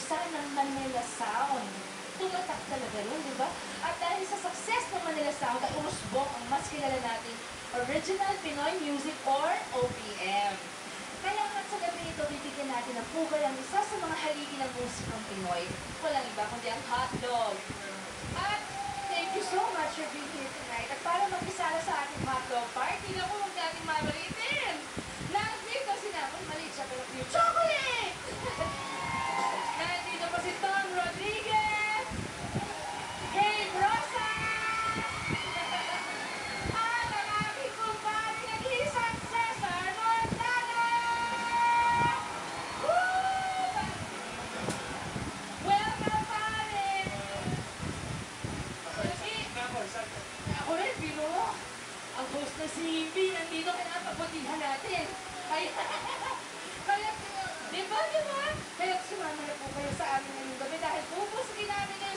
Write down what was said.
pusa ng Manila Sound. Tumatak talaga yun, di ba? At dahil sa success ng Manila Sound, ay umusbong ang mas kilala nating Original Pinoy Music or OPM. Kaya nga sa gabi ito, bibigyan natin ng pugay ang isa sa mga haligi ng musikang Pinoy. Walang iba kundi ang hotdog. At thank you so much for being here tonight. At para mag-isala sa ating hotdog party, na po huwag natin mabalitin. Nandito si Napon, maliit siya pero pure chocolate! Nandito pa si Tom Rodriguez! Gabe Rosas! At ang aking kumpare nag-iisang Cesar Montano! Woo! Welcome, pare! Ako rin, Pino. Ang host na si B, nandito kaya pagbutihan natin. Kaya, di ba? Kaya sumama na po kayo sa amin ngayong gabi dahil pupuskin namin ngayon